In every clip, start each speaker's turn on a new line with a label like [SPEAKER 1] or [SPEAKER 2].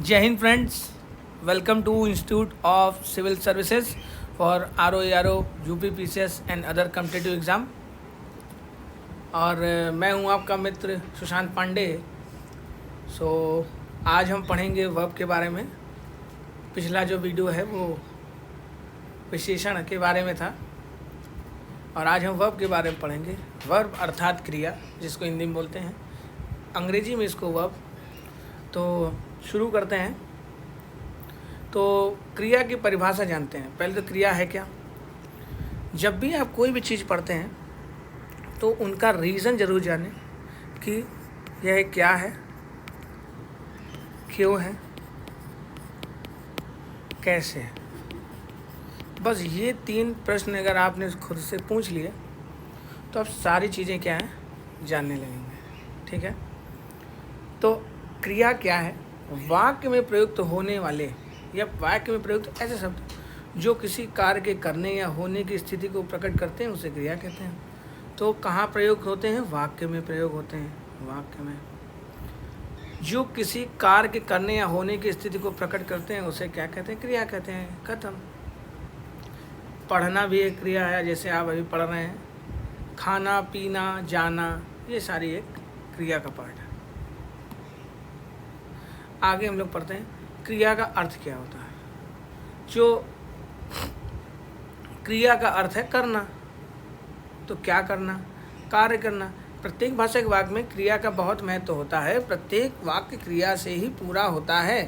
[SPEAKER 1] जय Hind friends, welcome to institute of civil services for RO UP PCS and other competitive exam. और मैं हूं आपका मित्र सुशांत पांडे। आज हम पढ़ेंगे वर्ब के बारे में। पिछला जो वीडियो है वो विशेषण के बारे में था और आज हम वर्ब के बारे में पढ़ेंगे। वर्ब अर्थात क्रिया, जिसको हिंदी में बोलते हैं, अंग्रेजी में इसको वर्ब। तो शुरू करते हैं। तो क्रिया की परिभाषा जानते हैं। पहले तो क्रिया है क्या। जब भी आप कोई भी चीज़ पढ़ते हैं तो उनका रीज़न ज़रूर जानें कि यह क्या है, क्यों है, कैसे है। बस ये 3 प्रश्न अगर आपने खुद से पूछ लिए तो अब सारी चीज़ें क्या हैं जानने लगेंगे। ठीक है। तो क्रिया क्या है? वाक्य में प्रयुक्त होने वाले या वाक्य में प्रयुक्त ऐसे शब्द जो किसी कार्य के करने या होने की स्थिति को प्रकट करते हैं उसे क्रिया कहते हैं। तो कहाँ प्रयोग होते हैं? वाक्य में प्रयोग होते हैं। वाक्य में जो किसी कार्य के करने या होने की स्थिति को प्रकट करते हैं उसे क्या कहते हैं? क्रिया कहते हैं। खत्म। पढ़ना भी एक क्रिया है, जैसे आप अभी पढ़ रहे हैं। खाना, पीना, जाना, ये सारी एक क्रिया का पार्ट है। आगे हम लोग पढ़ते हैं क्रिया का अर्थ क्या होता है। जो क्रिया का अर्थ है करना, तो क्या करना? कार्य करना। प्रत्येक भाषा के वाक्य में क्रिया का बहुत महत्व होता है। प्रत्येक वाक्य क्रिया से ही पूरा होता है।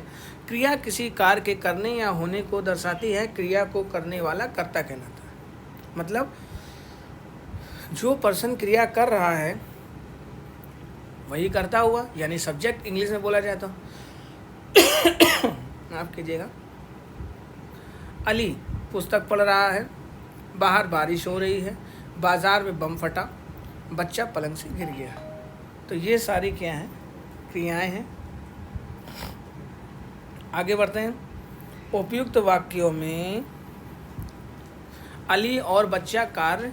[SPEAKER 1] क्रिया किसी कार्य के करने या होने को दर्शाती है। क्रिया को करने वाला कर्ता कहलाता है। मतलब जो पर्सन क्रिया कर रहा है वही करता हुआ, यानी सब्जेक्ट इंग्लिश में बोला जाए तो माफ कीजिएगा। अली पुस्तक पढ़ रहा है, बाहर बारिश हो रही है, बाजार में बम फटा, बच्चा पलंग से गिर गया। तो ये सारी क्या हैं? क्रियाएं हैं। आगे बढ़ते हैं। उपयुक्त वाक्यों में अली और बच्चा कार्य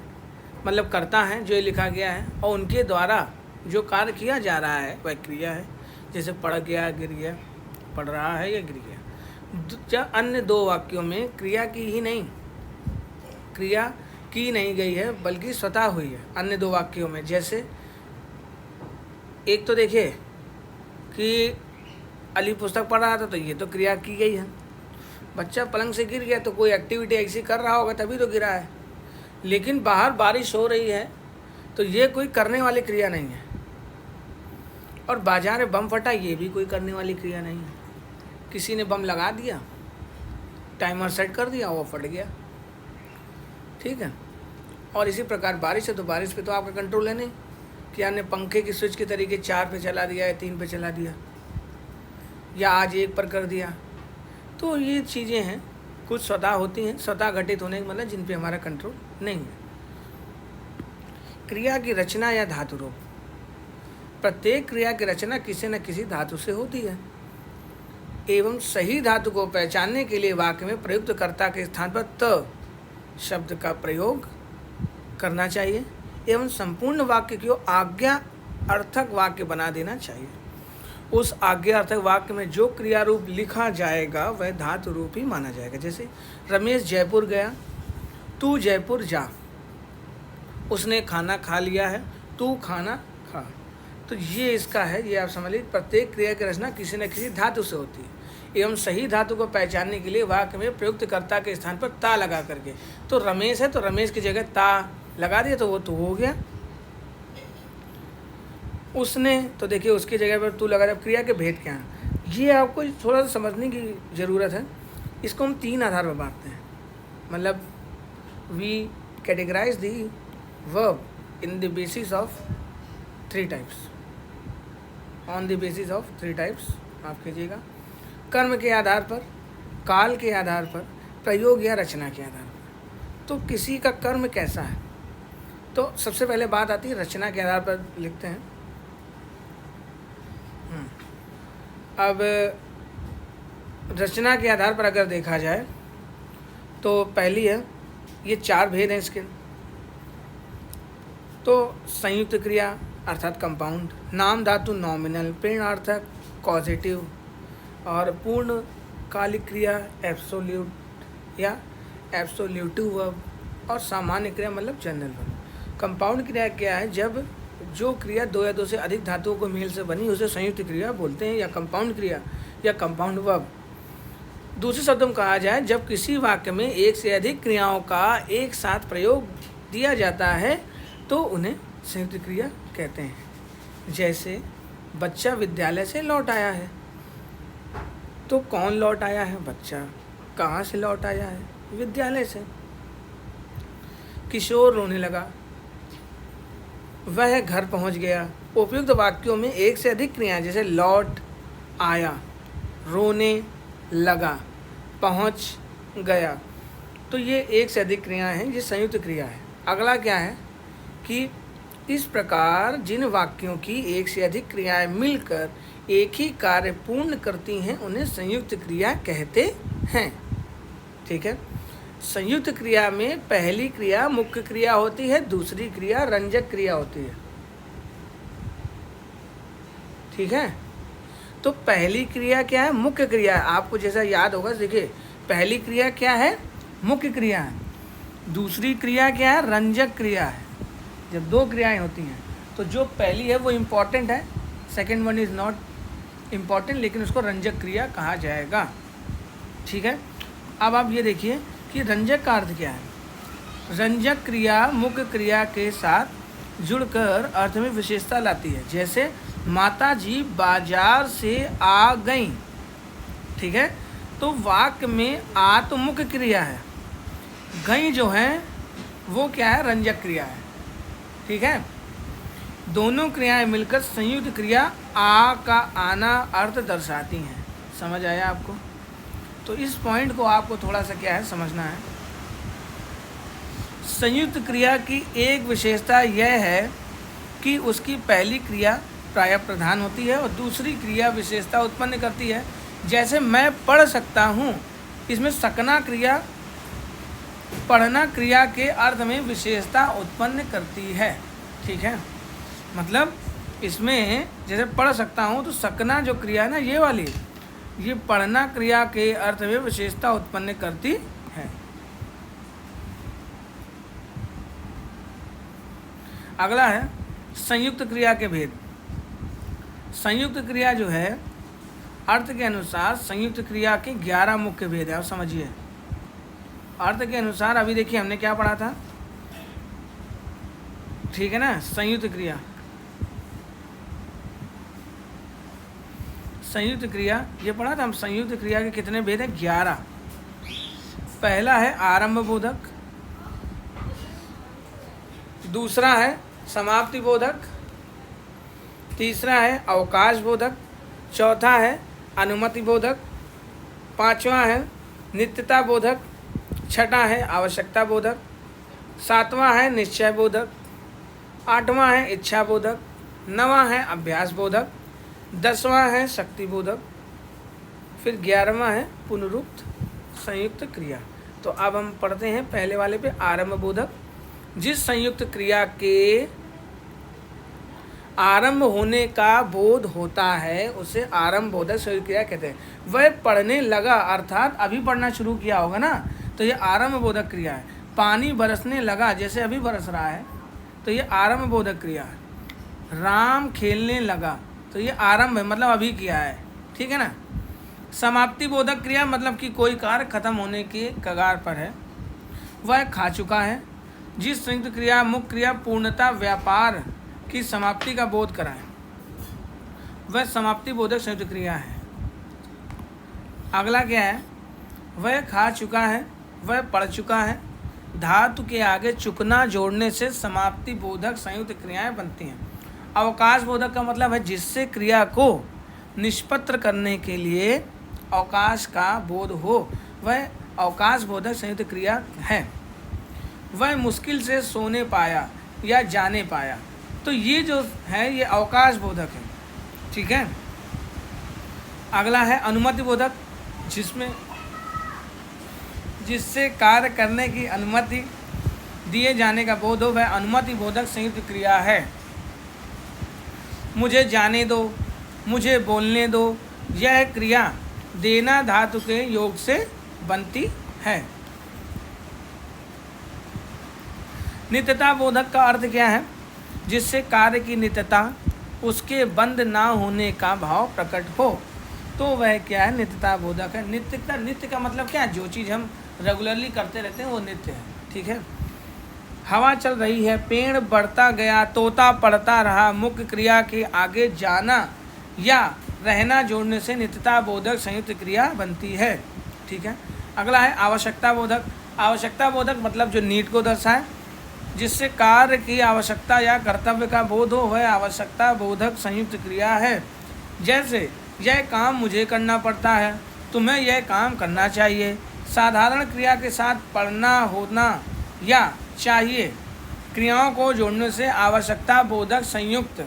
[SPEAKER 1] मतलब करता है जो ये लिखा गया है, और उनके द्वारा जो कार्य किया जा रहा है वह क्रिया है। जैसे पढ़ गया, गिर गया, पढ़ रहा है या गिर गया। अन्य 2 वाक्यों में क्रिया की नहीं गई है बल्कि स्वतः हुई है। अन्य 2 वाक्यों में जैसे एक तो देखिए कि अली पुस्तक पढ़ रहा था तो ये तो क्रिया की गई है। बच्चा पलंग से गिर गया तो कोई एक्टिविटी ऐसी कर रहा होगा तभी तो गिरा है। लेकिन बाहर बारिश हो रही है तो ये कोई करने वाली क्रिया नहीं है। और बाजार में बम फटा, ये भी कोई करने वाली क्रिया नहीं है। किसी ने बम लगा दिया, टाइमर सेट कर दिया, वो फट गया। ठीक है। और इसी प्रकार बारिश है तो बारिश पे तो आपका कंट्रोल है नहीं कि आपने पंखे की स्विच के तरीके 4 पे चला दिया या 3 पे चला दिया या आज 1 पर कर दिया। तो ये चीज़ें हैं, कुछ स्वतः होती हैं, स्वतः घटित होने का मतलब जिन पे हमारा कंट्रोल नहीं है। क्रिया की रचना या धातु रूप। प्रत्येक क्रिया की रचना किसी न किसी धातु से होती है एवं सही धातु को पहचानने के लिए वाक्य में प्रयुक्त कर्ता के स्थान पर त शब्द का प्रयोग करना चाहिए एवं संपूर्ण वाक्य को आज्ञा अर्थक वाक्य बना देना चाहिए। उस आज्ञा अर्थक वाक्य में जो क्रिया रूप लिखा जाएगा वह धातु रूप ही माना जाएगा। जैसे रमेश जयपुर गया, तू जयपुर जा। उसने खाना खा लिया है, तू खाना खा। तो ये इसका है, ये आप समझ लीजिए। प्रत्येक क्रिया की रचना किसी न किसी धातु से होती है एवं सही धातु को पहचानने के लिए वाक्य में प्रयुक्त कर्ता के स्थान पर ता लगा करके। तो रमेश है तो रमेश की जगह ता लगा दिया तो वो तो हो गया। उसने तो देखिए उसकी जगह पर तू लगा दिया। क्रिया के भेद क्या हैं ये आपको थोड़ा सा समझने की ज़रूरत है। इसको हम 3 आधार पर बांटते हैं। मतलब we categorise the verb in the basis of 3 types. On the basis of 3 types. माफ कीजिएगा। कर्म के आधार पर, काल के आधार पर, प्रयोग या रचना के आधार पर। तो किसी का कर्म कैसा है, तो सबसे पहले बात आती है रचना के आधार पर लिखते हैं। अब रचना के आधार पर अगर देखा जाए तो पहली है, ये 4 भेद हैं इसके। तो संयुक्त क्रिया अर्थात कंपाउंड, नाम धातु नॉमिनल, प्रेरणार्थक, कॉजेटिव, और पूर्ण कालिक क्रिया एब्सोल्यूट या एब्सोल्यूटिव वर्ब, और सामान्य क्रिया मतलब जनरल वर्ब। कंपाउंड क्रिया क्या है? जब जो क्रिया दो या दो से अधिक धातुओं को मेल से बनी उसे संयुक्त क्रिया बोलते हैं, या कंपाउंड क्रिया या कंपाउंड वर्ब। दूसरे शब्दों में कहा जाए, जब किसी वाक्य में एक से अधिक क्रियाओं का एक साथ प्रयोग दिया जाता है तो उन्हें संयुक्त क्रिया कहते हैं। जैसे बच्चा विद्यालय से लौट आया है, तो कौन लौट आया है? बच्चा। कहाँ से लौट आया है? विद्यालय से। किशोर रोने लगा, वह घर पहुंच गया। उपयुक्त वाक्यों में एक से अधिक क्रियाएं जैसे लौट आया, रोने लगा, पहुंच गया, तो ये एक से अधिक क्रियाएं हैं, ये संयुक्त क्रिया है। अगला क्या है कि इस प्रकार जिन वाक्यों की एक से अधिक क्रियाएं मिलकर एक ही कार्य पूर्ण करती हैं उन्हें संयुक्त क्रिया कहते हैं। ठीक है। संयुक्त क्रिया में पहली क्रिया मुख्य क्रिया होती है, दूसरी क्रिया रंजक क्रिया होती है। ठीक है। तो पहली क्रिया क्या है? मुख्य क्रिया है। आपको जैसा याद होगा, देखिए पहली क्रिया क्या है? मुख्य क्रिया है। दूसरी क्रिया क्या है? रंजक क्रिया है। जब दो क्रियाएं होती हैं तो जो पहली है वो इम्पॉर्टेंट है, second one is not important, लेकिन उसको रंजक क्रिया कहा जाएगा। ठीक है। अब आप ये देखिए कि रंजक का अर्थ क्या है। रंजक क्रिया मुख्य क्रिया के साथ जुड़कर अर्थ में विशेषता लाती है। जैसे माता जी बाजार से आ गईं। ठीक है। तो वाक्य में आ तो मुख्य क्रिया है, गई जो है वो क्या है? रंजक क्रिया है। ठीक है। दोनों क्रियाएं मिलकर संयुक्त क्रिया आ का आना अर्थ दर्शाती हैं। समझ आया आपको? तो इस पॉइंट को आपको थोड़ा सा क्या है समझना है। संयुक्त क्रिया की एक विशेषता यह है कि उसकी पहली क्रिया प्रायः प्रधान होती है और दूसरी क्रिया विशेषता उत्पन्न करती है। जैसे मैं पढ़ सकता हूँ, इसमें सकना क्रिया पढ़ना क्रिया के अर्थ में विशेषता उत्पन्न करती है। ठीक है। मतलब इसमें जैसे पढ़ सकता हूँ तो सकना जो क्रिया है ना, ये वाली, ये पढ़ना क्रिया के अर्थ में विशेषता उत्पन्न करती है। अगला है संयुक्त क्रिया के भेद। संयुक्त क्रिया जो है अर्थ के अनुसार संयुक्त क्रिया के 11 मुख्य भेद है। आप समझिए अर्थ के अनुसार। अभी देखिए हमने क्या पढ़ा था, ठीक है ना, संयुक्त क्रिया। संयुक्त क्रिया ये पढ़ा था हम। संयुक्त क्रिया के कितने भेद हैं? 11। पहला है आरंभ बोधक, दूसरा है समाप्ति बोधक, तीसरा है अवकाश बोधक, चौथा है अनुमति बोधक, पांचवा है नित्यता बोधक, छठा है आवश्यकता बोधक, सातवां है निश्चय बोधक, आठवां है इच्छा बोधक, नवां है अभ्यास बोधक, 10वां है शक्ति बोधक, फिर 11वां है पुनरुक्त संयुक्त क्रिया। तो अब हम पढ़ते हैं पहले वाले पे, आरंभ बोधक। जिस संयुक्त क्रिया के आरंभ होने का बोध होता है उसे आरंभ बोधक संयुक्त क्रिया कहते हैं। वह पढ़ने लगा अर्थात अभी पढ़ना शुरू किया होगा ना, तो ये आरंभ बोधक क्रिया है। पानी बरसने लगा, जैसे अभी बरस रहा है, तो ये आरंभ बोधक क्रिया है। राम खेलने लगा, तो ये आरंभ है, मतलब अभी किया है। ठीक है ना। समाप्ति बोधक क्रिया मतलब कि कोई कार्य खत्म होने के कगार पर है। वह खा चुका है। जिस संयुक्त क्रिया मुख्य क्रिया पूर्णता व्यापार की समाप्ति का बोध कराए वह समाप्ति बोधक संयुक्त क्रिया है। अगला क्या है? वह खा चुका है, वह पढ़ चुका है। धातु के आगे चुकना जोड़ने से समाप्ति बोधक संयुक्त क्रियाएं बनती हैं। अवकाश बोधक का मतलब है जिससे क्रिया को निष्पत्र करने के लिए अवकाश का बोध हो, वह अवकाश बोधक संयुक्त क्रिया है। वह मुश्किल से सोने पाया या जाने पाया, तो ये जो है ये अवकाश बोधक है। ठीक है। अगला है अनुमति बोधक, जिससे कार्य करने की अनुमति दिए जाने का बोध हो, वह अनुमति बोधक संयुक्त क्रिया है। मुझे जाने दो, मुझे बोलने दो, यह क्रिया देना धातु के योग से बनती है। नित्यता बोधक का अर्थ क्या है? जिससे कार्य की नित्यता, उसके बंद ना होने का भाव प्रकट हो, तो वह क्या है? नित्यता बोधक है। नित्यता, नित्य का मतलब क्या है? जो चीज़ हम रेगुलरली करते रहते हैं वो नित्य है। ठीक है। हवा चल रही है, पेड़ बढ़ता गया, तोता पढ़ता रहा, मुख्य क्रिया के आगे जाना या रहना जोड़ने से नित्यता बोधक संयुक्त क्रिया बनती है। ठीक है। अगला है आवश्यकता बोधक। आवश्यकता बोधक मतलब जो नीड को दर्शाए, जिससे कार्य की आवश्यकता या कर्तव्य का बोध हो, वह आवश्यकता बोधक संयुक्त क्रिया है। जैसे यह काम मुझे करना पड़ता है, तुम्हें यह काम करना चाहिए। साधारण क्रिया के साथ पढ़ना, होना या चाहिए क्रियाओं को जोड़ने से आवश्यकता बोधक संयुक्त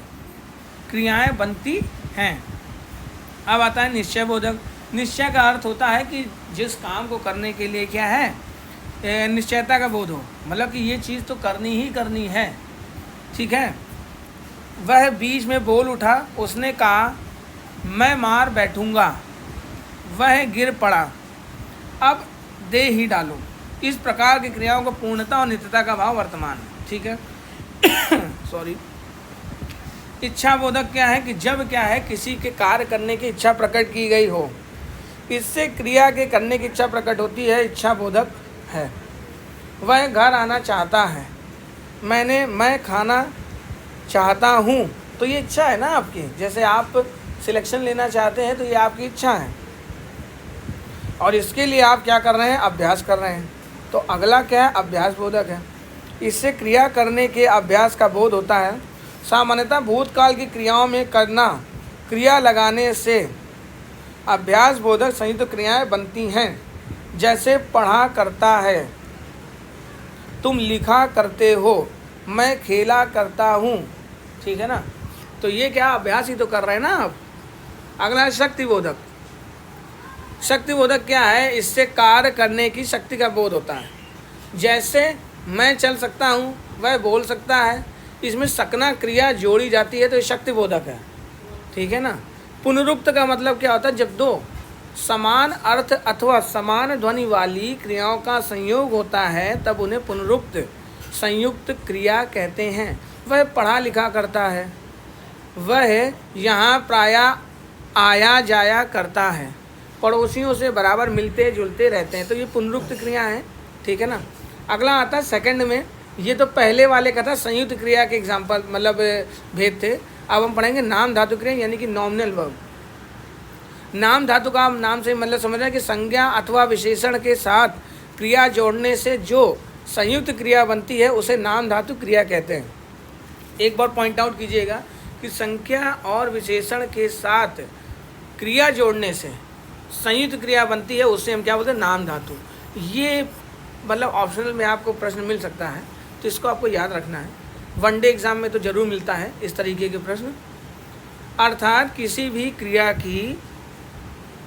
[SPEAKER 1] क्रियाएं बनती हैं। अब आता है निश्चय बोधक। निश्चय का अर्थ होता है कि जिस काम को करने के लिए क्या है? निश्चयता का बोध हो, मतलब कि ये चीज़ तो करनी ही करनी है। ठीक है। वह बीच में बोल उठा, उसने कहा मैं मार बैठूंगा, वह गिर पड़ा, अब दे ही डालो। इस प्रकार की क्रियाओं को पूर्णता और नित्यता का भाव वर्तमान है। ठीक है। सॉरी। इच्छा बोधक क्या है? कि जब क्या है किसी के कार्य करने की इच्छा प्रकट की गई हो, इससे क्रिया के करने की इच्छा प्रकट होती है, इच्छा बोधक है। वह घर आना चाहता है, मैं खाना चाहता हूँ, तो ये इच्छा है ना आपकी। जैसे आप सिलेक्शन लेना चाहते हैं तो ये आपकी इच्छा है, और इसके लिए आप क्या कर रहे हैं? अभ्यास कर रहे हैं। तो अगला क्या है? अभ्यास बोधक है। इससे क्रिया करने के अभ्यास का बोध होता है। सामान्यतः भूतकाल की क्रियाओं में करना क्रिया लगाने से अभ्यास बोधक संयुक्त क्रियाएं बनती हैं। जैसे पढ़ा करता है, तुम लिखा करते हो, मैं खेला करता हूँ। ठीक है ना। तो ये क्या अभ्यास ही तो कर रहे हैं ना आप। अगला है शक्ति बोधक। शक्ति बोधक क्या है? इससे कार्य करने की शक्ति का बोध होता है। जैसे मैं चल सकता हूँ, वह बोल सकता है, इसमें सकना क्रिया जोड़ी जाती है तो ये शक्ति बोधक है। ठीक है ना। पुनरुक्त का मतलब क्या होता है? जब दो समान अर्थ अथवा समान ध्वनि वाली क्रियाओं का संयोग होता है तब उन्हें पुनरुक्त संयुक्त क्रिया कहते हैं। वह पढ़ा लिखा करता है, वह यहाँ प्रायः आया जाया करता है, पड़ोसियों से बराबर मिलते जुलते रहते हैं, तो ये पुनरुक्त क्रिया है। ठीक है ना। अगला आता है सेकंड में। ये तो पहले वाले का था संयुक्त क्रिया के एग्जाम्पल, मतलब भेद थे। अब हम पढ़ेंगे नाम धातु क्रिया, यानी कि नॉमिनल वर्ब। नाम धातु का नाम से मतलब समझ रहे हैं कि संज्ञा अथवा विशेषण के साथ क्रिया जोड़ने से जो संयुक्त क्रिया बनती है उसे नाम धातु क्रिया कहते हैं। एक बार पॉइंट आउट कीजिएगा कि संख्या और विशेषण के साथ क्रिया जोड़ने से संयुक्त क्रिया बनती है, उससे हम क्या बोलते हैं? नाम धातु। ये मतलब ऑप्शनल में आपको प्रश्न मिल सकता है, तो इसको आपको याद रखना है। वनडे एग्जाम में तो जरूर मिलता है इस तरीके के प्रश्न। अर्थात किसी भी क्रिया की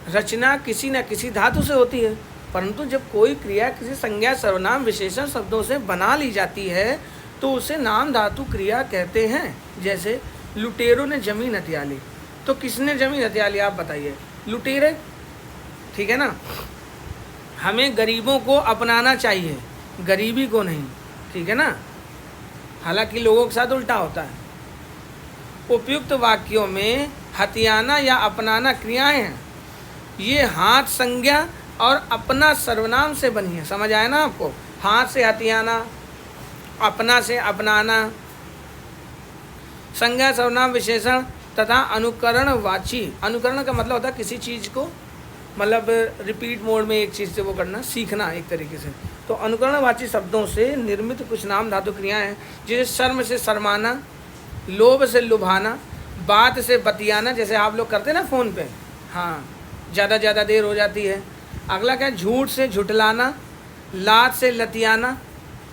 [SPEAKER 1] रचना किसी न किसी धातु से होती है, परंतु जब कोई क्रिया किसी संज्ञा सर्वनाम विशेषण शब्दों से बना ली जाती है तो उसे नाम धातु क्रिया कहते हैं। जैसे लुटेरों ने जमीन हथिया ली, तो किसने जमीन हथिया ली? आप बताइए। लुटेरे। ठीक है ना। हमें गरीबों को अपनाना चाहिए, गरीबी को नहीं। ठीक है ना। हालांकि लोगों के साथ उल्टा होता है। उपयुक्त वाक्यों में हथियाना या अपनाना क्रियाएं हैं। ये हाथ संज्ञा और अपना सर्वनाम से बनी है। समझ आया ना आपको? हाथ से हथियाना, अपना से अपनाना, संज्ञा सर्वनाम विशेषण तथा अनुकरणवाची। अनुकरण का मतलब होता है किसी चीज़ को मतलब रिपीट मोड में एक चीज़ से वो करना, सीखना एक तरीके से। तो अनुकरणवाची शब्दों से निर्मित कुछ नाम धातु क्रियाएं हैं, जैसे शर्म से शर्माना, लोभ से लुभाना, बात से बतियाना, जैसे आप लोग करते हैं ना फ़ोन पे, हाँ ज़्यादा देर हो जाती है। अगला क्या? झूठ से झुठलाना, लात से लतियाना।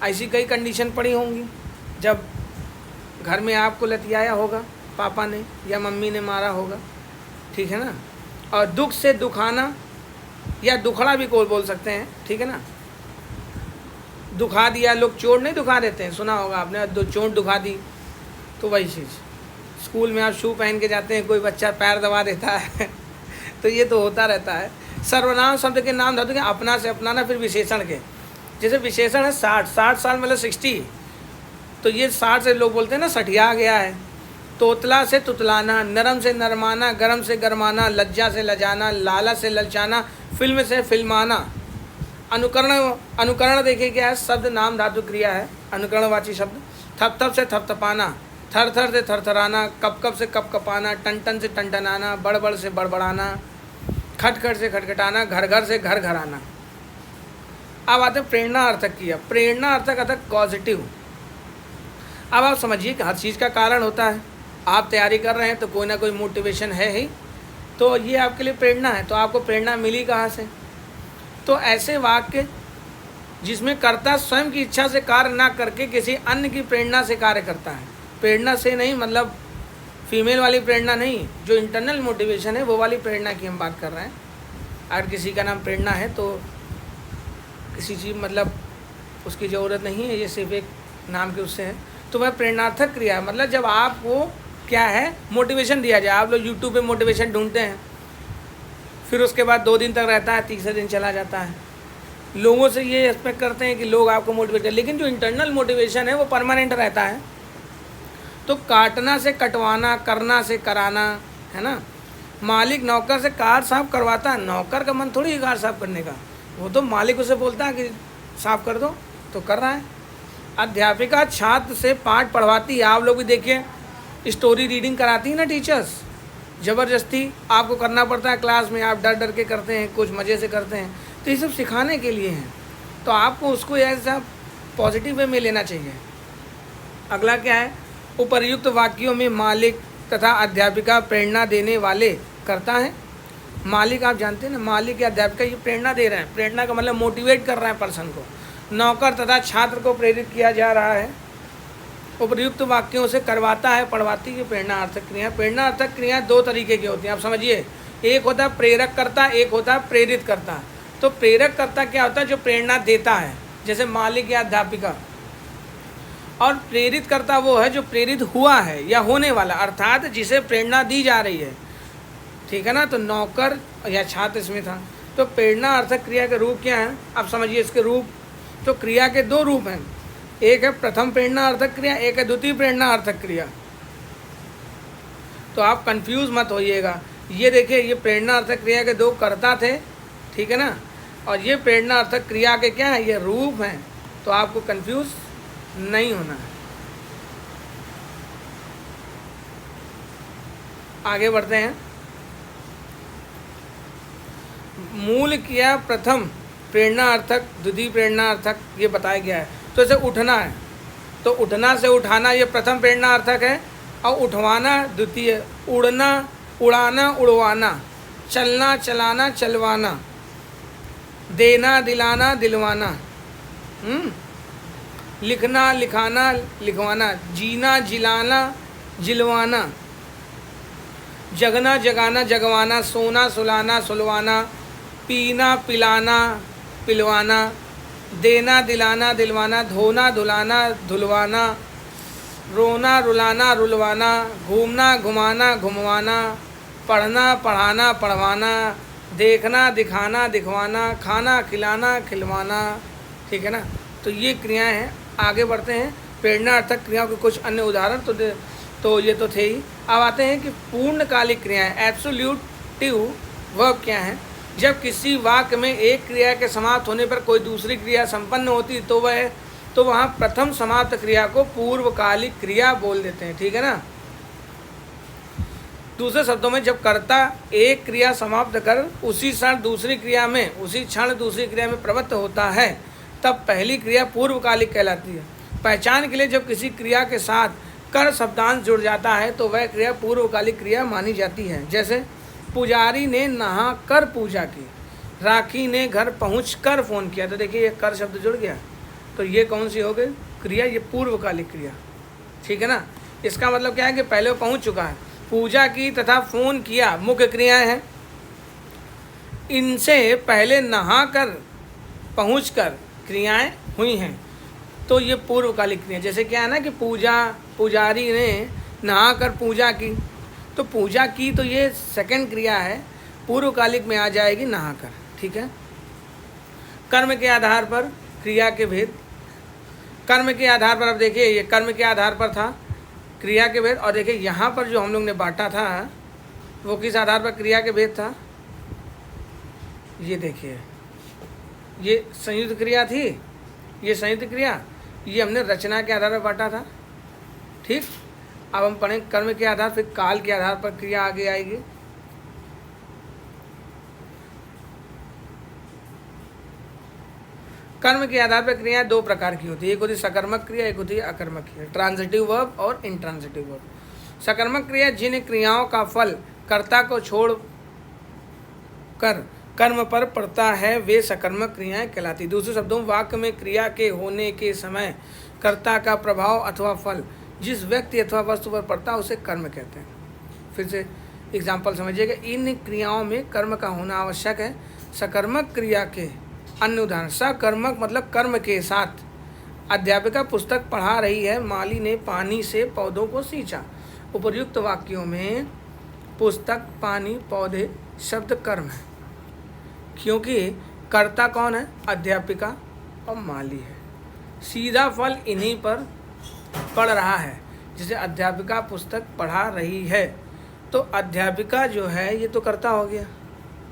[SPEAKER 1] ऐसी कई कंडीशन पड़ी होंगी जब घर में आपको लतियाया होगा, पापा ने या मम्मी ने मारा होगा। ठीक है ना। और दुख से दुखाना या दुखड़ा भी कोई बोल सकते हैं। ठीक है ना। दुखा दिया, लोग चोट नहीं दुखा देते हैं, सुना होगा आपने, चोट दुखा दी, तो वही चीज़। स्कूल में आप शू पहन के जाते हैं, कोई बच्चा पैर दबा देता है तो ये तो होता रहता है। सर्वनाम शब्द के नाम धातु के अपना से अपनाना, फिर विशेषण के, जैसे विशेषण है 60 साल मतलब 60, तो ये 60 से लोग बोलते हैं ना सठिया गया है। तोतला से तुतलाना, नरम से नरमाना, गरम से गरमाना, लज्जा से लजाना, लाला से ललचाना, फिल्म से फिल्माना। अनुकरण देखिए क्या है, शब्द नाम धातु क्रिया है, अनुकरणवाची शब्द। थप थप से थपथपाना, थर थर से थरथराना, कप कप से कपकपाना, टन टन से टनटनाना, बड़बड़ से बड़बड़ाना, खटखट से खटखटाना, घर घर से घर घराना। अब आते प्रेरणा अर्थक किया। प्रेरणा अर्थक अर्थक पॉजिटिव। अब आप समझिए कि हर चीज़ का कारण होता है। आप तैयारी कर रहे हैं तो कोई ना कोई मोटिवेशन है ही, तो ये आपके लिए प्रेरणा है। तो आपको प्रेरणा मिली कहाँ से? तो ऐसे वाक्य जिसमें कर्ता स्वयं की इच्छा से कार्य ना करके किसी अन्य की प्रेरणा से कार्य करता है। प्रेरणा से नहीं मतलब फीमेल वाली प्रेरणा नहीं, जो इंटरनल मोटिवेशन है वो वाली प्रेरणा की हम बात कर रहे हैं। अगर किसी का नाम प्रेरणा है तो किसी चीज़ मतलब उसकी ज़रूरत नहीं है, ये सिर्फ एक नाम के उससे है, तो वह प्रेरणार्थक क्रिया है। मतलब जब आपको क्या है मोटिवेशन दिया जाए। आप लोग यूट्यूब पे मोटिवेशन ढूंढते हैं, फिर उसके बाद 2 दिन तक रहता है, तीसरे दिन चला जाता है। लोगों से ये एक्सपेक्ट करते हैं कि लोग आपको मोटिवेट करें, लेकिन जो इंटरनल मोटिवेशन है वो परमानेंट रहता है। तो काटना से कटवाना, करना से कराना, है ना। मालिक नौकर से कार साफ करवाता है, नौकर का मन थोड़ी है कार साफ करने का, वो तो मालिक उसे बोलता है कि साफ कर दो तो कर रहा है। अध्यापिका छात्र से पाठ पढ़वाती है। आप लोग भी देखिए स्टोरी रीडिंग कराती है ना टीचर्स, ज़बरदस्ती आपको करना पड़ता है क्लास में, आप डर डर के करते हैं, कुछ मज़े से करते हैं, तो ये सब सिखाने के लिए हैं। तो आपको उसको ऐसा पॉजिटिव वे में लेना चाहिए। अगला क्या है, उपर्युक्त वाक्यों में मालिक तथा अध्यापिका प्रेरणा देने वाले करता है। मालिक आप जानते हैं ना, मालिक या अध्यापिका ये प्रेरणा दे रहे हैं, प्रेरणा का मतलब मोटिवेट कर रहे हैं पर्सन को। नौकर तथा छात्र को प्रेरित किया जा रहा है। उपर्युक्त वाक्यों से करवाता है, पढ़वाती है, प्रेरणार्थक क्रिया। प्रेरणार्थक क्रिया 2 तरीके की होती हैं, आप समझिए। एक होता है प्रेरक करता, एक होता है प्रेरित करता। तो प्रेरक करता क्या होता है, जो प्रेरणा देता है, जैसे मालिक या अध्यापिका। और प्रेरित करता वो है जो प्रेरित हुआ है या होने वाला, अर्थात जिसे प्रेरणा दी जा रही है, ठीक है ना। तो नौकर या छात्र इसमें था। तो प्रेरणा अर्थक क्रिया के रूप क्या है, आप समझिए इसके रूप। तो क्रिया के 2 रूप हैं, एक है प्रथम प्रेरणा अर्थक क्रिया, एक है द्वितीय प्रेरणा अर्थक क्रिया। तो आप कंफ्यूज मत होइएगा। ये देखिए, ये प्रेरणा अर्थक क्रिया के 2 कर्ता थे, ठीक है ना, और ये प्रेरणा अर्थक क्रिया के क्या है, ये रूप हैं। तो आपको कंफ्यूज नहीं होना है। आगे बढ़ते हैं। मूल क्रिया प्रथम प्रेरणार्थक, द्वितीय प्रेरणार्थक ये बताया गया है। तो जैसे उठना है, तो उठना से उठाना ये प्रथम प्रेरणार्थक है, और उठवाना द्वितीय। उड़ना, उड़ाना, उड़वाना। चलना, चलाना, चलवाना। देना, दिलाना, दिलवाना। लिखना, लिखाना, लिखवाना। जीना, जिलाना, जिलवाना। जगना, जगाना, जगवाना। सोना, सुलाना, सुलवाना। पीना, पिलाना, पिलवाना। देना, दिलाना, दिलवाना। धोना, धुलाना, धुलवाना। रोना, रुलाना, रुलवाना। घूमना, घुमाना, घुमवाना। पढ़ना, पढ़ाना, पढ़वाना। देखना, दिखाना, दिखवाना। खाना, खिलाना, खिलवाना, ठीक है ना। तो ये क्रियाएं हैं। आगे बढ़ते हैं। प्रेरणार्थक क्रियाओं के कुछ अन्य उदाहरण तो ये तो थे ही। अब आते हैं कि पूर्णकालिक क्रियाएं, एब्सोल्यूटिव वर्ब क्या है। जब किसी वाक्य में एक क्रिया के समाप्त होने पर कोई दूसरी क्रिया संपन्न होती तो वहाँ प्रथम समाप्त क्रिया को पूर्वकालिक क्रिया बोल देते हैं, ठीक है ना। दूसरे शब्दों में, जब कर्ता एक क्रिया समाप्त कर उसी क्षण दूसरी क्रिया में प्रवृत्त होता है, तब पहली क्रिया पूर्वकालिक कहलाती है। पहचान के लिए जब किसी क्रिया के साथ कर शब्दांश जुड़ जाता है तो वह क्रिया पूर्वकालिक क्रिया मानी जाती है। जैसे पुजारी ने नहा कर पूजा की, राखी ने घर पहुँच कर फ़ोन किया। तो देखिए ये कर शब्द जुड़ गया, तो ये कौन सी हो गई क्रिया, ये पूर्वकालिक क्रिया, ठीक है ना। इसका मतलब क्या है कि पहले वो पहुँच चुका है। पूजा की तथा फ़ोन किया मुख्य क्रियाएं हैं। इनसे पहले नहा कर पहुँच कर क्रियाएँ हुई हैं, तो ये पूर्वकालिक क्रिया। जैसे क्या है ना कि पुजारी ने नहा कर पूजा की, तो पूजा की तो ये सेकंड क्रिया है, पूर्वकालिक में आ जाएगी नहाकर। ठीक है। कर्म के आधार पर क्रिया के भेद। कर्म के आधार पर अब देखिए, ये कर्म के आधार पर था क्रिया के भेद, और देखिए यहाँ पर जो हम लोग ने बांटा था वो किस आधार पर क्रिया के भेद था। ये देखिए, ये संयुक्त क्रिया थी, ये संयुक्त क्रिया, ये हमने रचना के आधार पर बांटा था। ठीक। अब हम पढ़ें कर्म के आधार, फिर काल के आधार पर क्रिया आगे आएगी। कर्म के आधार पर क्रियाएं दो प्रकार की होती है, एक होती है सकर्मक क्रिया, एक होती है अकर्मक क्रिया, ट्रांजिटिव वर्ब और इंट्रांजिटिव वर्ब। सकर्मक क्रिया जिन क्रियाओं का फल कर्ता को छोड़ कर कर्म पर पड़ता है वे सकर्मक क्रियाएं कहलाती। दूसरे शब्दों में वाक्य में क्रिया के होने के समय कर्ता का प्रभाव अथवा फल जिस व्यक्ति अथवा वस्तु पर पड़ता है उसे कर्म कहते हैं। फिर से एग्जाम्पल समझिएगा, इन क्रियाओं में कर्म का होना आवश्यक है। सकर्मक क्रिया के अन्य उदाहरण, सकर्मक मतलब कर्म के साथ। अध्यापिका पुस्तक पढ़ा रही है, माली ने पानी से पौधों को सींचा। उपर्युक्त वाक्यों में पुस्तक, पानी, पौधे शब्द कर्म है, क्योंकि कर्ता कौन है? अध्यापिका और माली है। सीधा फल इन्हीं पर पढ़ रहा है। जैसे अध्यापिका पुस्तक पढ़ा रही है, तो अध्यापिका जो है ये तो कर्ता हो गया।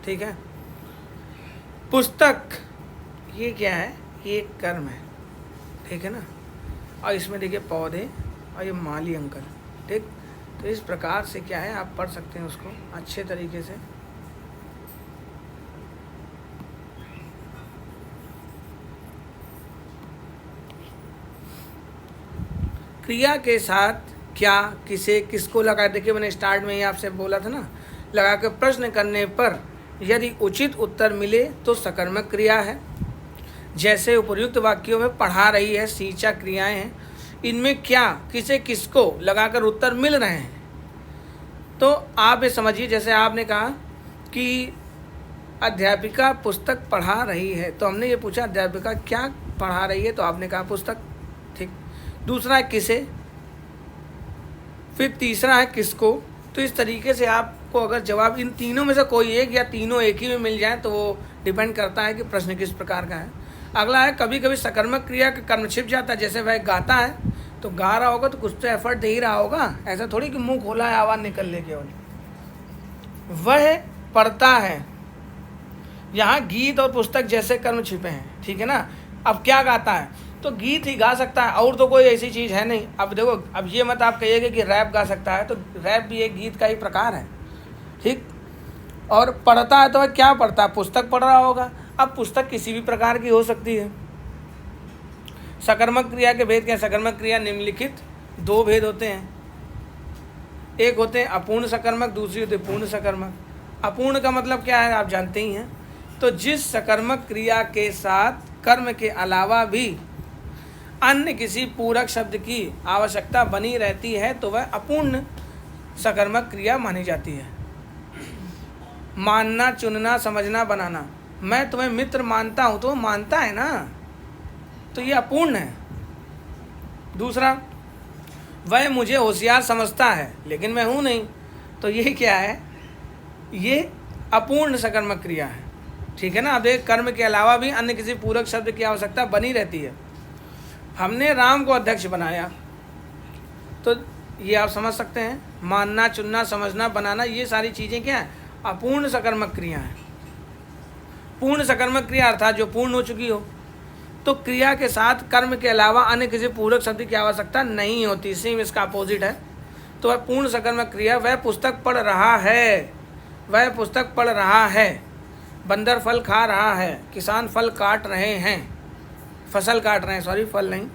[SPEAKER 1] ठीक है। पुस्तक ये क्या है? ये कर्म है। ठीक है ना। और इसमें देखिए पौधे और ये माली अंकल। ठीक। तो इस प्रकार से क्या है, आप पढ़ सकते हैं उसको अच्छे तरीके से। क्रिया के साथ क्या, किसे, किसको लगा, देखिए मैंने स्टार्ट में ही आपसे बोला था ना, लगा कर प्रश्न करने पर यदि उचित उत्तर मिले तो सकर्मक क्रिया है। जैसे उपर्युक्त वाक्यों में पढ़ा रही है, सींचा क्रियाएं हैं, इनमें क्या, किसे, किसको लगाकर उत्तर मिल रहे हैं। तो आप ये समझिए, जैसे आपने कहा कि अध्यापिका पुस्तक पढ़ा रही है, तो हमने ये पूछा अध्यापिका क्या पढ़ा रही है, तो आपने कहा पुस्तक। ठीक। दूसरा है किसे, फिर तीसरा है किसको। तो इस तरीके से आपको अगर जवाब इन तीनों में से कोई एक या तीनों एक ही में मिल जाए तो वो डिपेंड करता है कि प्रश्न किस प्रकार का है। अगला है कभी कभी सकर्मक क्रिया का कर्म छिप जाता है। जैसे वह गाता है, तो गा रहा होगा तो कुछ तो एफर्ट दे ही रहा होगा, ऐसा थोड़ी कि मुंह खोला है आवाज़ निकल ले केवल। वह पढ़ता है, यहाँ गीत और पुस्तक जैसे कर्म छिपे हैं। ठीक है ना। अब क्या गाता है, तो गीत ही गा सकता है, और तो कोई ऐसी चीज़ है नहीं। अब देखो, अब ये मत आप कहिएगा कि रैप गा सकता है, तो रैप भी एक गीत का ही प्रकार है। ठीक। और पढ़ता है तो वह क्या पढ़ता है, पुस्तक पढ़ रहा होगा। अब पुस्तक किसी भी प्रकार की हो सकती है। सकर्मक क्रिया के भेद क्या है? सकर्मक क्रिया निम्नलिखित दो भेद होते हैं। एक होते हैं अपूर्ण सकर्मक, दूसरी होती है पूर्ण सकर्मक। अपूर्ण का मतलब क्या है, आप जानते ही हैं। तो जिस सकर्मक क्रिया के साथ कर्म के अलावा भी अन्य किसी पूरक शब्द की आवश्यकता बनी रहती है तो वह अपूर्ण सकर्मक क्रिया मानी जाती है। मानना, चुनना, समझना, बनाना। मैं तुम्हें मित्र मानता हूँ, तो वो मानता है ना, तो ये अपूर्ण है। दूसरा, वह मुझे होशियार समझता है लेकिन मैं हूँ नहीं, तो ये क्या है, ये अपूर्ण सकर्मक क्रिया है। ठीक है ना। अब एक कर्म के अलावा भी अन्य किसी पूरक शब्द की आवश्यकता बनी रहती है। हमने राम को अध्यक्ष बनाया, तो ये आप समझ सकते हैं, मानना, चुनना, समझना, बनाना, ये सारी चीज़ें क्या है, अपूर्ण सकर्मक क्रिया है। पूर्ण सकर्मक क्रिया अर्थात जो पूर्ण हो चुकी हो, तो क्रिया के साथ कर्म के अलावा अन्य किसी पूरक शब्द की आवश्यकता नहीं होती। सेम इसका अपोजिट है। तो वह पूर्ण सकर्मक क्रिया, वह पुस्तक पढ़ रहा है, वह पुस्तक पढ़ रहा है, बंदर फल खा रहा है, किसान फल काट रहे हैं, फसल काट रहे हैं, सॉरी फल नहीं।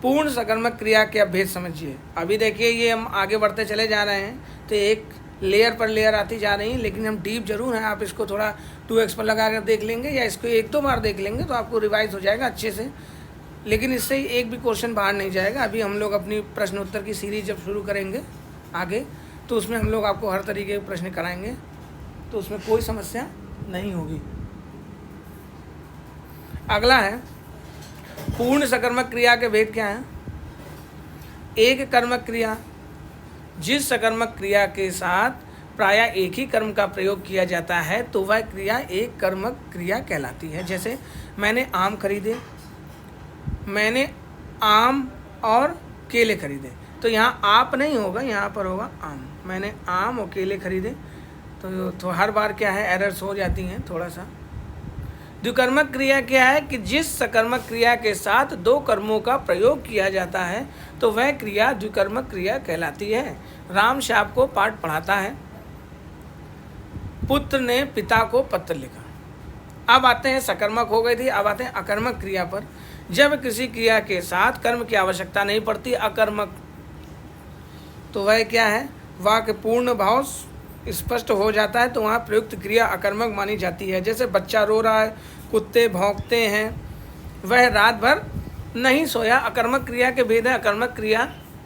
[SPEAKER 1] पूर्ण सकर्मक क्रिया के भेद समझिए। अभी देखिए ये हम आगे बढ़ते चले जा रहे हैं, तो एक लेयर पर लेयर आती जा रही है, लेकिन हम डीप जरूर हैं। आप इसको थोड़ा 2x पर लगा कर देख लेंगे या इसको 1-2 बार देख लेंगे तो आपको रिवाइज हो जाएगा अच्छे से। लेकिन इससे एक भी क्वेश्चन बाहर नहीं जाएगा। अभी हम लोग अपनी प्रश्न उत्तर की सीरीज जब शुरू करेंगे आगे, तो उसमें हम लोग आपको हर तरीके के प्रश्न कराएंगे, तो उसमें कोई समस्या नहीं होगी। अगला है पूर्ण सकर्मक क्रिया के भेद क्या है? एक कर्मक क्रिया, जिस सकर्मक क्रिया के साथ प्रायः एक ही कर्म का प्रयोग किया जाता है तो वह क्रिया एक कर्मक क्रिया कहलाती है। जैसे मैंने आम खरीदे, मैंने आम और केले खरीदे, तो यहाँ आप नहीं होगा, यहाँ पर होगा आम। मैंने आम और केले खरीदे, तो हर बार क्या है, एरर्स हो जाती हैं थोड़ा सा। द्विकर्मक क्रिया क्या है कि जिस सकर्मक क्रिया के साथ दो कर्मों का प्रयोग किया जाता है तो वह क्रिया द्विकर्मक क्रिया कहलाती है। राम श्याम को पाठ पढ़ाता है, पुत्र ने पिता को पत्र लिखा। अब आते हैं, सकर्मक हो गई थी, अब आते हैं अकर्मक क्रिया पर। जब किसी क्रिया के साथ कर्म की आवश्यकता नहीं पड़ती, अकर्मक, तो वह क्या है, वाक्य पूर्ण भाव स्पष्ट हो जाता है तो वहाँ प्रयुक्त क्रिया अकर्मक मानी जाती है। जैसे बच्चा रो रहा है, कुत्ते भौंकते हैं, वह रात भर नहीं सोया। अकर्मक क्रिया के भेद है, अकर्मक क्रिया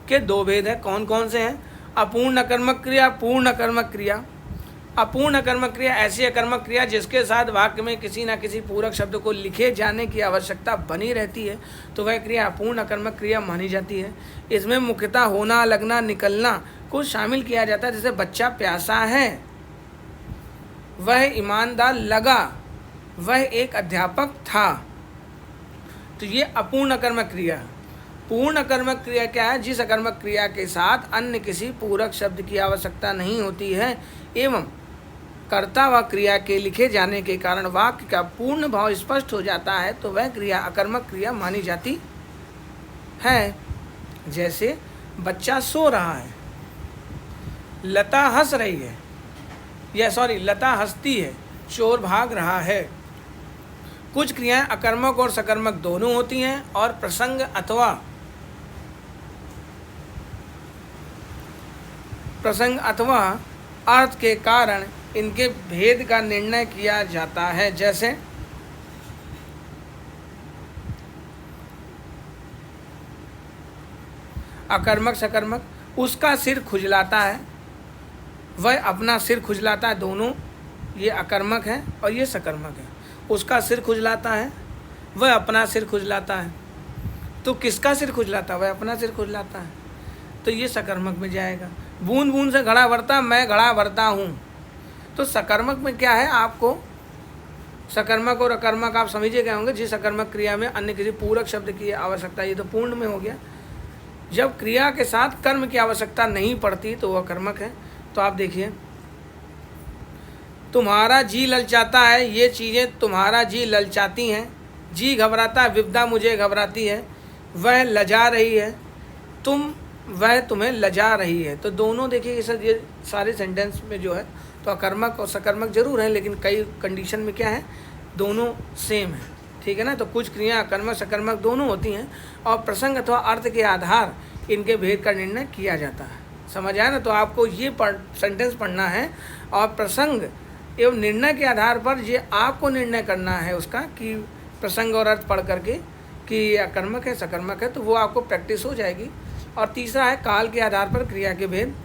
[SPEAKER 1] के दो भेद है। कौन कौन से हैं? अपूर्ण अकर्मक क्रिया, पूर्ण अकर्मक क्रिया। अपूर्ण अकर्मक क्रिया ऐसी अकर्मक क्रिया जिसके साथ वाक्य में किसी न किसी पूरक शब्द को लिखे जाने की आवश्यकता बनी रहती है तो वह क्रिया अपूर्ण अकर्मक क्रिया मानी जाती है। इसमें मुख्यतः होना, लगना, निकलना को शामिल किया जाता है। जैसे बच्चा प्यासा है, वह ईमानदार लगा, वह एक अध्यापक था, तो ये अपूर्ण अकर्मक क्रिया है। पूर्ण अकर्मक क्रिया क्या है? जिस अकर्मक क्रिया के साथ अन्य किसी पूरक शब्द की आवश्यकता नहीं होती है एवं कर्ता व क्रिया के लिखे जाने के कारण वाक्य का पूर्ण भाव स्पष्ट हो जाता है तो वह क्रिया अकर्मक क्रिया मानी जाती है। जैसे बच्चा सो रहा है, लता हंस रही है, लता हंसती है, चोर भाग रहा है। कुछ क्रियाएं अकर्मक और सकर्मक दोनों होती हैं और प्रसंग अथवा अर्थ के कारण इनके भेद का निर्णय किया जाता है। जैसे अकर्मक सकर्मक, उसका सिर खुजलाता है, वह अपना सिर खुजलाता है, दोनों ये अकर्मक है और ये सकर्मक है। उसका सिर खुजलाता है, वह अपना सिर खुजलाता है, तो किसका सिर खुजलाता है? वह अपना सिर खुजलाता है, तो ये सकर्मक में जाएगा। बूंद बूंद से घड़ा भरता, मैं घड़ा भरता हूँ, तो सकर्मक में क्या है? आपको सकर्मक और अकर्मक आप समझे गए होंगे। जिस सकर्मक क्रिया में अन्य किसी पूरक शब्द की आवश्यकता, ये तो पूर्ण में हो गया। जब क्रिया के साथ कर्म की आवश्यकता नहीं पड़ती तो वह कर्मक है। तो आप देखिए, तुम्हारा जी ललचाता है, ये चीज़ें तुम्हारा जी ललचाती हैं। जी घबराता है, विपदा मुझे घबराती है। वह लजा रही है, वह तुम्हें लजा रही है। तो दोनों देखिए सर, ये सारे सेंटेंस में जो है तो अकर्मक और सकर्मक जरूर हैं, लेकिन कई कंडीशन में क्या है, दोनों सेम है। ठीक है ना। तो कुछ क्रिया अकर्मक सकर्मक दोनों होती हैं और प्रसंग अथवा अर्थ के आधार इनके भेद का निर्णय किया जाता है। समझ आया ना। तो आपको ये सेंटेंस पढ़ना है और प्रसंग एवं निर्णय के आधार पर ये आपको निर्णय करना है उसका, कि प्रसंग और अर्थ पढ़ करके कि अकर्मक है सकर्मक है, तो वो आपको प्रैक्टिस हो जाएगी। और तीसरा है काल के आधार पर क्रिया के भेद।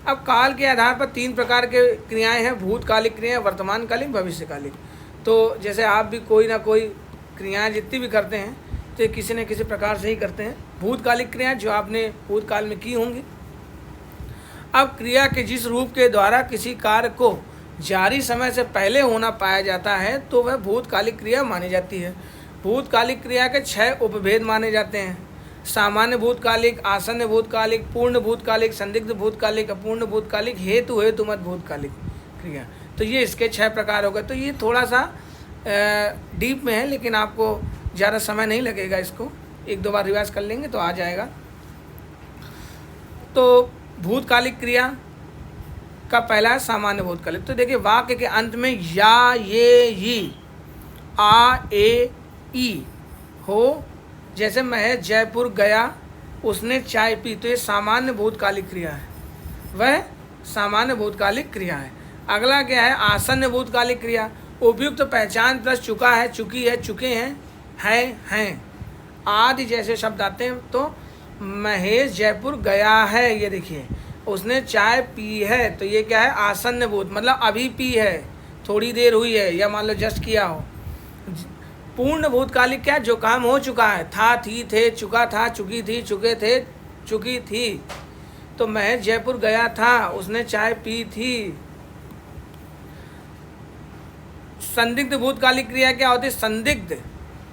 [SPEAKER 1] अब काल के आधार पर 3 प्रकार के क्रियाएं हैं, भूतकालिक क्रियाएं, वर्तमानकालिक, भविष्यकालिक। तो जैसे आप भी कोई ना कोई क्रियाएं जितनी भी करते हैं तो किसी न किसी प्रकार से ही करते हैं। भूतकालिक क्रियाएं जो आपने भूतकाल में की होंगी। अब क्रिया के जिस रूप के द्वारा किसी कार्य को जारी समय से पहले होना पाया जाता है तो वह भूतकालिक क्रिया मानी जाती है। भूतकालिक क्रिया के 6 उपभेद माने जाते हैं: सामान्य भूतकालिक, आसन्न भूतकालिक, पूर्ण भूतकालिक, संदिग्ध भूतकालिक, अपूर्ण भूतकालिक, हेतुमत भूतकालिक क्रिया। तो ये इसके 6 प्रकार हो गए। तो ये थोड़ा सा डीप में है, लेकिन आपको ज़्यादा समय नहीं लगेगा, इसको 1-2 बार रिवाइज कर लेंगे तो आ जाएगा। तो भूतकालिक क्रिया का पहला है सामान्य भूतकालिक। तो देखिए वाक्य के अंत में या, ये, ई, आ, ए, ई हो। जैसे महेश जयपुर गया, उसने चाय पी, तो ये सामान्य भूतकालिक क्रिया है, वह सामान्य भूतकालिक क्रिया है। अगला क्या है? आसन्न भूतकालिक क्रिया। उपयुक्त पहचान प्लस चुका है, चुकी है, चुके हैं आदि जैसे शब्द आते हैं। तो महेश जयपुर गया है, ये देखिए, उसने चाय पी है, तो ये क्या है? आसन्न भूत, मतलब अभी पी है, थोड़ी देर हुई है, या मान लो जस्ट किया हो। पूर्ण भूतकालिक क्या? जो काम हो चुका है, था, थी, थे, चुका था, चुकी थी, चुके थे, चुकी थी। तो महेश जयपुर गया था, उसने चाय पी थी। संदिग्ध भूतकालिक क्रिया क्या होती है? संदिग्ध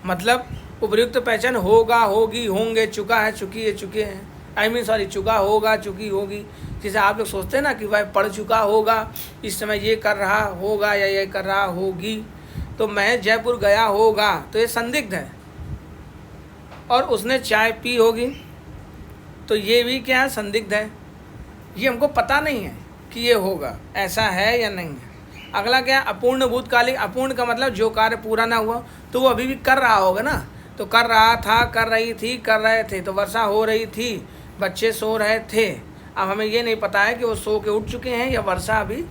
[SPEAKER 1] मतलब उपयुक्त पहचान होगा, होगी, होंगे, चुका है, चुकी है, चुके हैं, सॉरी चुका होगा, चुकी होगी। जैसे आप लोग सोचते हैं ना कि वह पढ़ चुका होगा, इस समय ये कर रहा होगा या ये कर रहा होगी। तो महेश जयपुर गया होगा तो ये संदिग्ध है। और उसने चाय पी होगी तो ये भी क्या है? संदिग्ध है। ये हमको पता नहीं है कि ये होगा, ऐसा है या नहीं है। अगला क्या? अपूर्ण भूतकालिक। अपूर्ण का मतलब जो कार्य पूरा ना हुआ, तो वो अभी भी कर रहा होगा ना। तो कर रहा था, कर रही थी, कर रहे थे। तो वर्षा हो रही थी, बच्चे सो रहे थे। अब हमें ये नहीं पता है कि वो सो के उठ चुके हैं या वर्षा अभी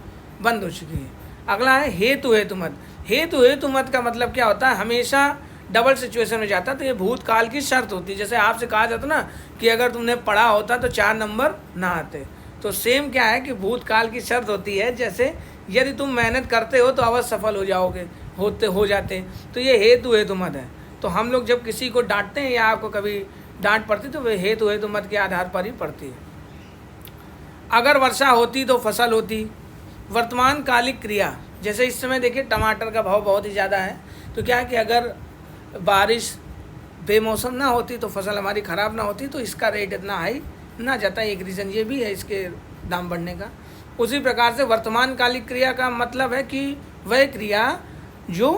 [SPEAKER 1] बंद हो चुकी है। अगला है हेतु हेतुमत। हेतु हेतुमत का मतलब क्या होता है? हमेशा डबल सिचुएशन में जाता है। तो ये भूतकाल की शर्त होती है। जैसे आपसे कहा जाता ना कि अगर तुमने पढ़ा होता तो 4 नंबर ना आते। तो सेम क्या है कि भूतकाल की शर्त होती है। जैसे यदि तुम मेहनत करते हो तो अवश्य सफल हो जाओगे, हो जाते। तो ये हेतु हेतुमत है। तो हम लोग जब किसी को डांटते हैं या आपको कभी डांट पड़ती तो वे हेतु हेतुमत के आधार पर ही पड़ती है। अगर वर्षा होती तो फसल होती। वर्तमान कालिक क्रिया, जैसे इस समय देखिए टमाटर का भाव बहुत ही ज़्यादा है। तो क्या है कि अगर बारिश बेमौसम ना होती तो फसल हमारी ख़राब ना होती, तो इसका रेट इतना हाई ना जाता। एक रीज़न ये भी है इसके दाम बढ़ने का। उसी प्रकार से वर्तमान कालिक क्रिया का मतलब है कि वह क्रिया जो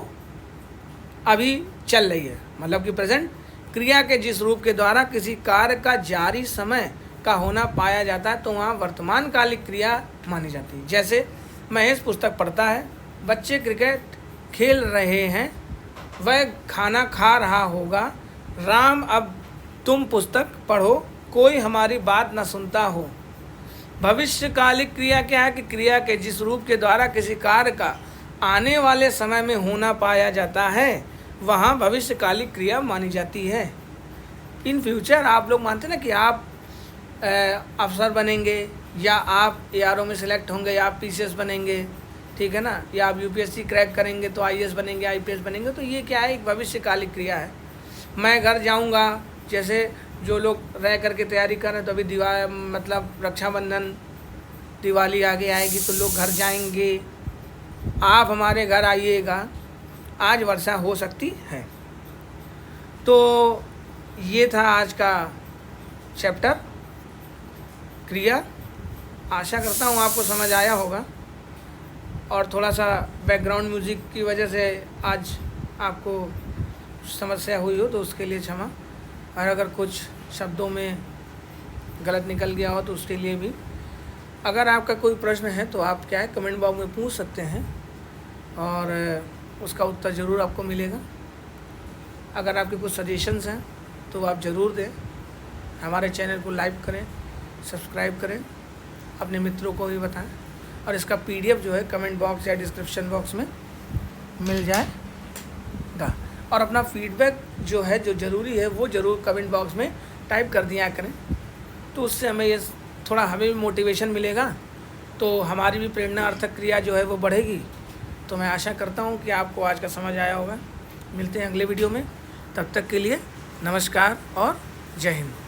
[SPEAKER 1] अभी चल रही है, मतलब कि प्रेजेंट क्रिया के जिस रूप के द्वारा किसी कार्य का जारी समय का होना पाया जाता है, तो वहाँ वर्तमान कालिक क्रिया मानी जाती है। जैसे महेश पुस्तक पढ़ता है, बच्चे क्रिकेट खेल रहे हैं, वह खाना खा रहा होगा, राम अब तुम पुस्तक पढ़ो, कोई हमारी बात न सुनता हो। भविष्यकालिक क्रिया क्या है? कि क्रिया के जिस रूप के द्वारा किसी कार्य का आने वाले समय में होना पाया जाता है, वहाँ भविष्यकालिक क्रिया मानी जाती है। इन फ्यूचर आप लोग मानते हैं ना कि आप अफसर बनेंगे, या आप ARO में सिलेक्ट होंगे, या आप PCS बनेंगे, ठीक है ना, या आप UPSC क्रैक करेंगे तो IAS बनेंगे, IPS बनेंगे। तो ये क्या है? एक भविष्यकालिक क्रिया है। मैं घर जाऊंगा, जैसे जो लोग रह करके तैयारी कर रहे हैं, तो अभी मतलब रक्षाबंधन, दिवाली आगे आएगी तो लोग घर जाएंगे, आप हमारे घर आइएगा, आज वर्षा हो सकती है। तो ये था आज का चैप्टर क्रिया। आशा करता हूँ आपको समझ आया होगा, और थोड़ा सा बैकग्राउंड म्यूज़िक की वजह से आज आपको समस्या हुई हो तो उसके लिए क्षमा। और अगर कुछ शब्दों में गलत निकल गया हो तो उसके लिए भी। अगर आपका कोई प्रश्न है तो आप क्या है कमेंट बॉक्स में पूछ सकते हैं, और उसका उत्तर ज़रूर आपको मिलेगा। अगर आपके कुछ सजेशंस हैं तो आप ज़रूर दें। हमारे चैनल को लाइक करें, सब्सक्राइब करें, अपने मित्रों को भी बताएं, और इसका PDF जो है कमेंट बॉक्स या डिस्क्रिप्शन बॉक्स में मिल जाएगा। और अपना फीडबैक जो है, जो ज़रूरी है, वो ज़रूर कमेंट बॉक्स में टाइप कर दिया करें। तो उससे हमें ये थोड़ा हमें भी मोटिवेशन मिलेगा, तो हमारी भी प्रेरणा अर्थक क्रिया जो है वो बढ़ेगी। तो मैं आशा करता हूँ कि आपको आज का समझ आया होगा। मिलते हैं अगले वीडियो में, तब तक के लिए नमस्कार और जय हिंद।